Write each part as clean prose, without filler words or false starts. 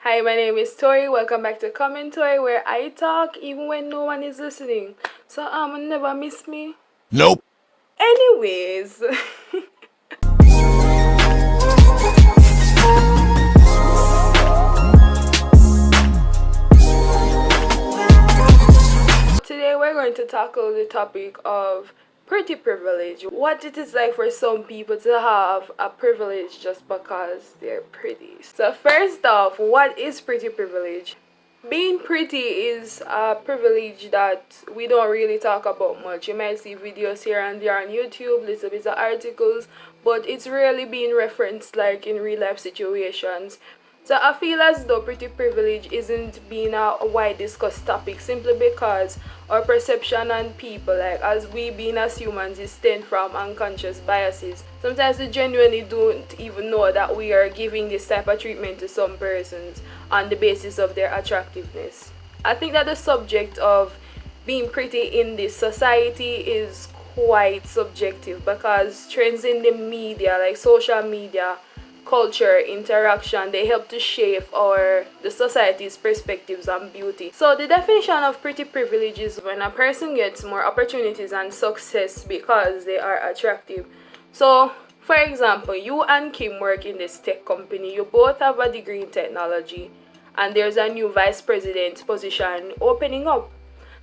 Hi, my name is Tori. Welcome back to Commentori, where I talk even when no one is listening. So never miss me. Nope. Anyways, today we're going to tackle the topic of pretty privilege. What it is like for some people to have a privilege just because they're pretty. So first off, what is pretty privilege? Being pretty is a privilege that we don't really talk about much. You might see videos here and there on YouTube, little bits of articles, but it's rarely being referenced like in real life situations. So I feel as though pretty privilege isn't being a wide discussed topic simply because our perception on people, like as we being as humans, is stemmed from unconscious biases. Sometimes we genuinely don't even know that we are giving this type of treatment to some persons on the basis of their attractiveness. I think that the subject of being pretty in this society is quite subjective because trends in the media, like social media, culture, interaction, they help to shape the society's perspectives on beauty. So the definition of pretty privilege is when a person gets more opportunities and success because they are attractive. So for example, you and Kim work in this tech company. You both have a degree in technology and there's a new vice president position opening up.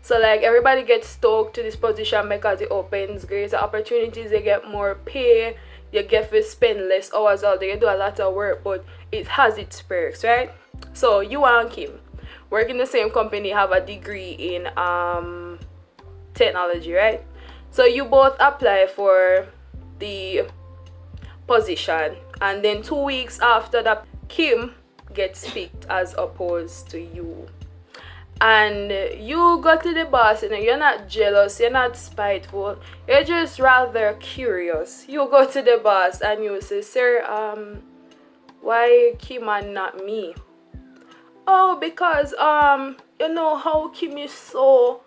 So like everybody gets stoked to this position because it opens greater opportunities, they get more pay, you get to spend less hours out there, you do a lot of work, but it has its perks, right? So you and Kim work in the same company, have a degree in technology, right? So you both apply for the position, and then 2 weeks after that, Kim gets picked as opposed to you. And you go to the boss and you're not jealous, you're not spiteful, you're just rather curious. You go to the boss and you say, sir, why Kim and not me? Oh, because you know how Kim is so,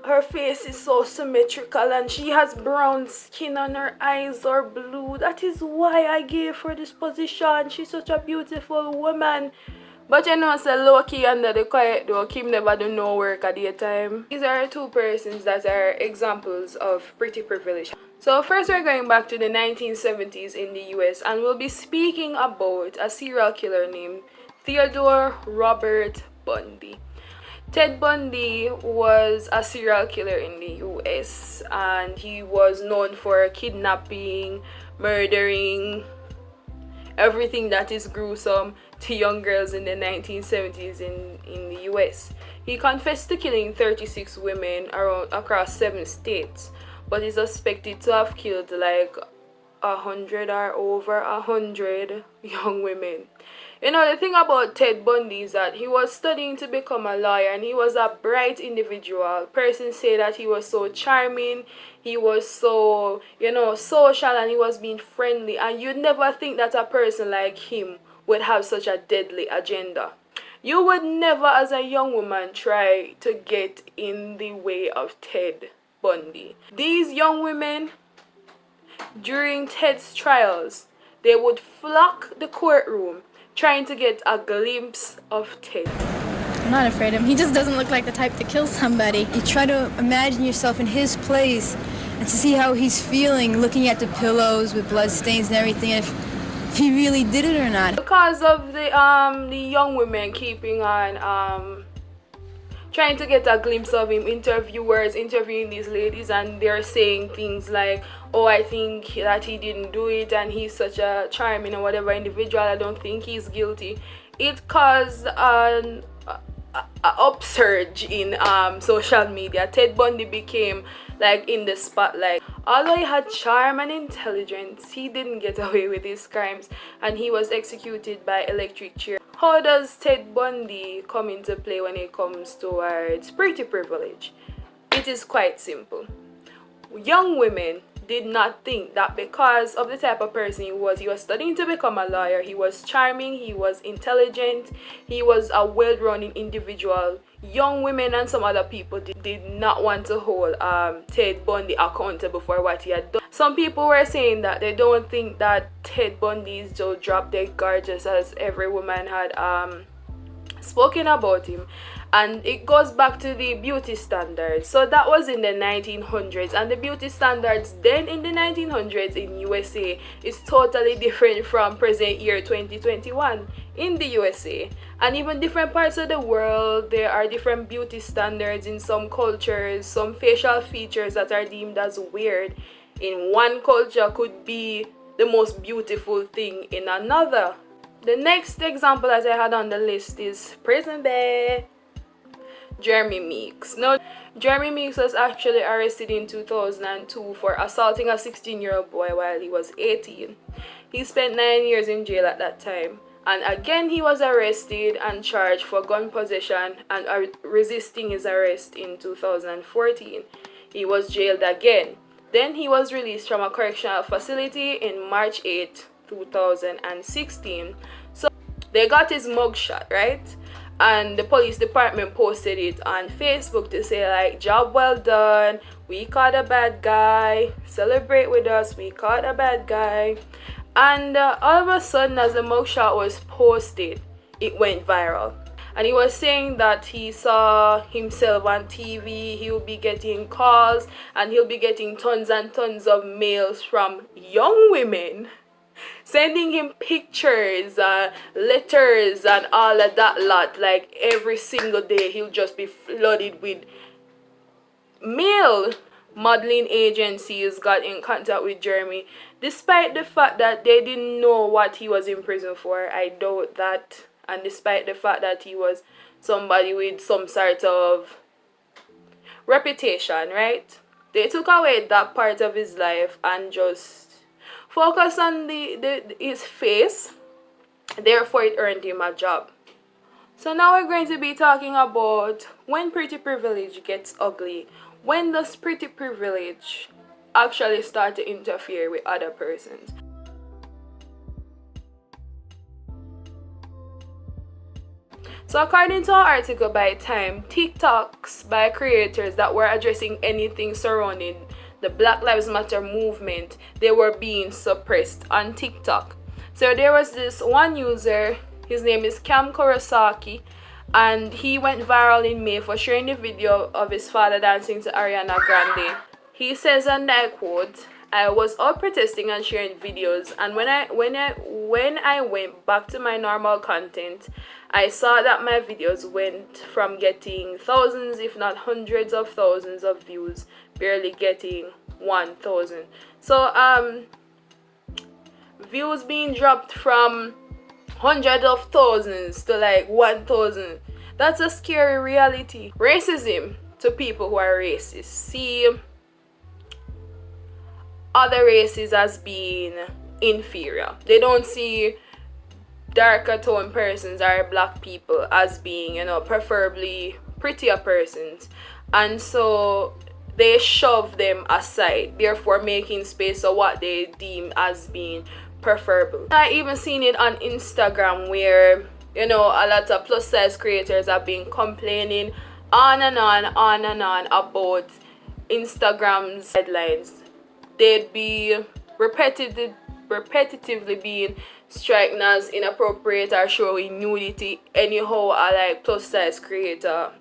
her face is so symmetrical and she has brown skin and her eyes are blue. That is why I gave her this position. She's such a beautiful woman. But you know, so low-key under the quiet door, Kim never do no work at the time. These are two persons that are examples of pretty privilege. So first we're going back to the 1970s in the US and we'll be speaking about a serial killer named Theodore Robert Bundy. Ted Bundy was a serial killer in the US and he was known for kidnapping, murdering, everything that is gruesome to young girls in the 1970s in the US. He confessed to killing 36 women across 7 states, but is suspected to have killed like 100 or over 100 young women. You know, the thing about Ted Bundy is that he was studying to become a lawyer and he was a bright individual. Persons say that he was so charming, he was so, social, and he was being friendly. And you'd never think that a person like him would have such a deadly agenda. You would never, as a young woman, try to get in the way of Ted Bundy. These young women, during Ted's trials, they would flock the courtroom trying to get a glimpse of Ted. I'm not afraid of him. He just doesn't look like the type to kill somebody. You try to imagine yourself in his place and to see how he's feeling, looking at the pillows with blood stains and everything, if he really did it or not. Because of the young women keeping on trying to get a glimpse of him, interviewers interviewing these ladies and they're saying things like, oh, I think that he didn't do it and he's such a charming or whatever individual, I don't think he's guilty. It caused an upsurge in social media. Ted Bundy became like in the spotlight. Although he had charm and intelligence, he didn't get away with his crimes and he was executed by electric chair. How does Ted Bundy come into play when it comes towards pretty privilege? It is quite simple. Young women did not think that because of the type of person he was studying to become a lawyer, he was charming, he was intelligent, he was a well-rounded individual. Young women and some other people did not want to hold Ted Bundy accountable for what he had done. some people were saying that they don't think that Ted Bundy is so drop dead gorgeous as every woman had spoken about him. And it goes back to the beauty standards. So that was in the 1900s, and the beauty standards then in the 1900s in USA is totally different from present year 2021 in the USA. And even different parts of the world, there are different beauty standards in some cultures. Some facial features that are deemed as weird in one culture could be the most beautiful thing in another. The next example that I had on the list is Prison Day. Jeremy Meeks. Now, Jeremy Meeks was actually arrested in 2002 for assaulting a 16-year-old boy while he was 18. He spent 9 years in jail at that time. And again, he was arrested and charged for gun possession and resisting his arrest in 2014. He was jailed again. Then he was released from a correctional facility in March 8, 2016. So they got his mugshot, right? And the police department posted it on Facebook to say, like, job well done, we caught a bad guy, celebrate with us, we caught a bad guy. And all of a sudden, as the mugshot was posted, it went viral. And he was saying that he saw himself on TV, he'll be getting calls, and he'll be getting tons and tons of mails from young women sending him pictures, letters, and all of that lot. Like every single day, he'll just be flooded with mail. Modeling agencies got in contact with Jeremy, despite the fact that they didn't know what he was in prison for. I doubt that. And despite the fact that he was somebody with some sort of reputation, right? They took away that part of his life and just focus on his face. Therefore, it earned him a job. So now we're going to be talking about when pretty privilege gets ugly. When does pretty privilege actually start to interfere with other persons? So according to an article by Time, TikToks by creators that were addressing anything surrounding the Black Lives Matter movement, they were being suppressed on TikTok. So there was this one user, his name is Commentori, and he went viral in May for sharing the video of his father dancing to Ariana Grande. He says, and I quote, "I was out protesting and sharing videos, and when I went back to my normal content, I saw that my videos went from getting thousands, if not hundreds of thousands of views, barely getting 1,000. So views being dropped from hundreds of thousands to like 1,000. That's a scary reality. Racism to people who are racist see other races as being inferior. They don't see darker tone persons or black people as being, preferably prettier persons. And so they shove them aside, therefore making space for what they deem as being preferable. I even seen it on Instagram where, a lot of plus size creators have been complaining on and on about Instagram's headlines. They'd be repetitively being striking as inappropriate or showing nudity anyhow a plus size creator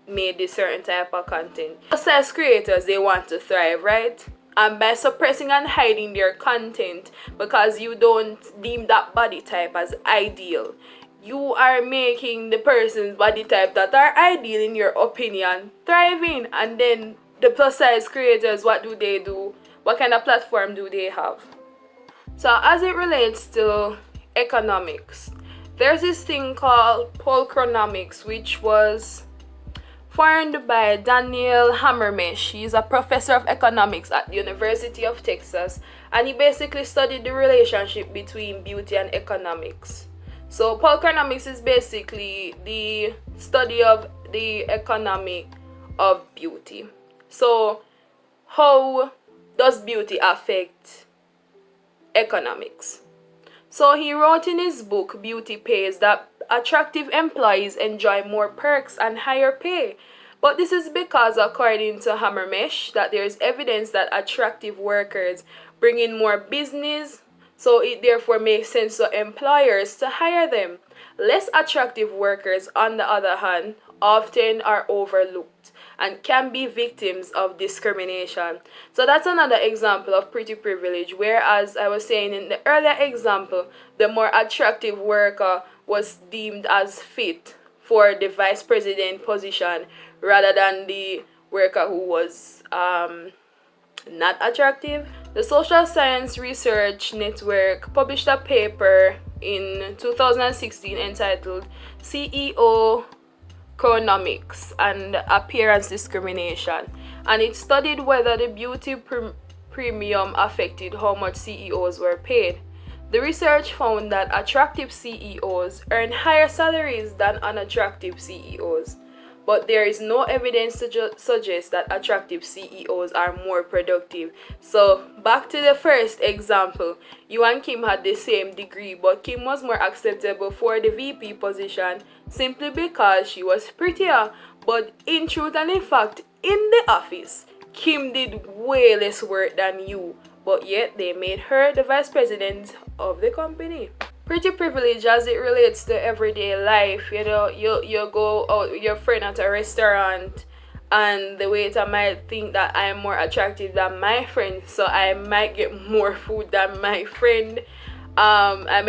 made this certain type of content. Plus size creators, they want to thrive, right? And by suppressing and hiding their content because you don't deem that body type as ideal, you are making the person's body type that are ideal in your opinion thriving. And then the plus size creators, what do? What kind of platform do they have? So as it relates to economics, there's this thing called polchronomics, which was formed by Daniel Hammermesh. He's a professor of economics at the University of Texas, and he basically studied the relationship between beauty and economics. So polchronomics is basically the study of the economy of beauty. So how does beauty affect economics? So he wrote in his book Beauty Pays that attractive employees enjoy more perks and higher pay. But this is because, according to Hammermesh, that there is evidence that attractive workers bring in more business, so it therefore makes sense for employers to hire them. Less attractive workers, on the other hand, often are overlooked and can be victims of discrimination. So that's another example of pretty privilege, whereas I was saying in the earlier example, the more attractive worker was deemed as fit for the vice president position rather than the worker who was not attractive. The Social Science Research Network published a paper in 2016 entitled CEO Chronomics and Appearance Discrimination, and it studied whether the beauty premium affected how much CEOs were paid. The research found that attractive CEOs earn higher salaries than unattractive CEOs, but there is no evidence to suggest that attractive CEOs are more productive. So back to the first example, you and Kim had the same degree, but Kim was more acceptable for the VP position simply because she was prettier. But in truth and in fact, in the office, Kim did way less work than you, but yet they made her the vice president of the company. Pretty privilege as it relates to everyday life. You know, you go out with your friend at a restaurant and the waiter might think that I'm more attractive than my friend, so I might get more food than my friend. I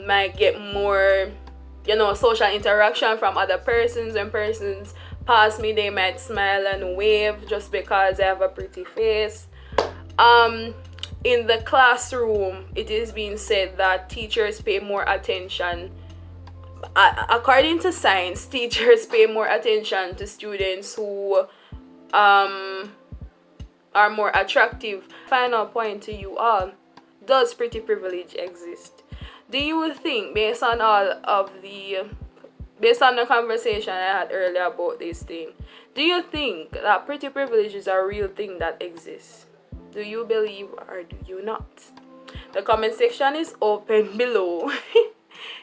might get more, social interaction from other persons. When persons pass me, they might smile and wave just because I have a pretty face. In the classroom, it is being said that teachers pay more attention. According to science, teachers pay more attention to students who are more attractive. Final point to you all: does pretty privilege exist? Do you think, based on the conversation I had earlier about this thing, do you think that pretty privilege is a real thing that exists? Do you believe or do you not? The comment section is open below.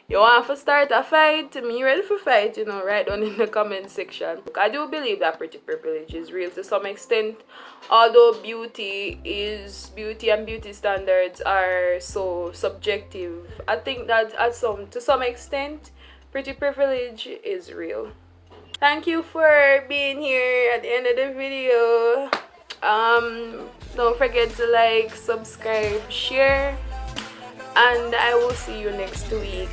You want to start a fight? Me ready for fight, write down in the comment section. I do believe that pretty privilege is real to some extent. Although beauty and beauty standards are so subjective, I think that to some extent, pretty privilege is real. Thank you for being here at the end of the video. Don't forget to like, subscribe, share, and I will see you next week.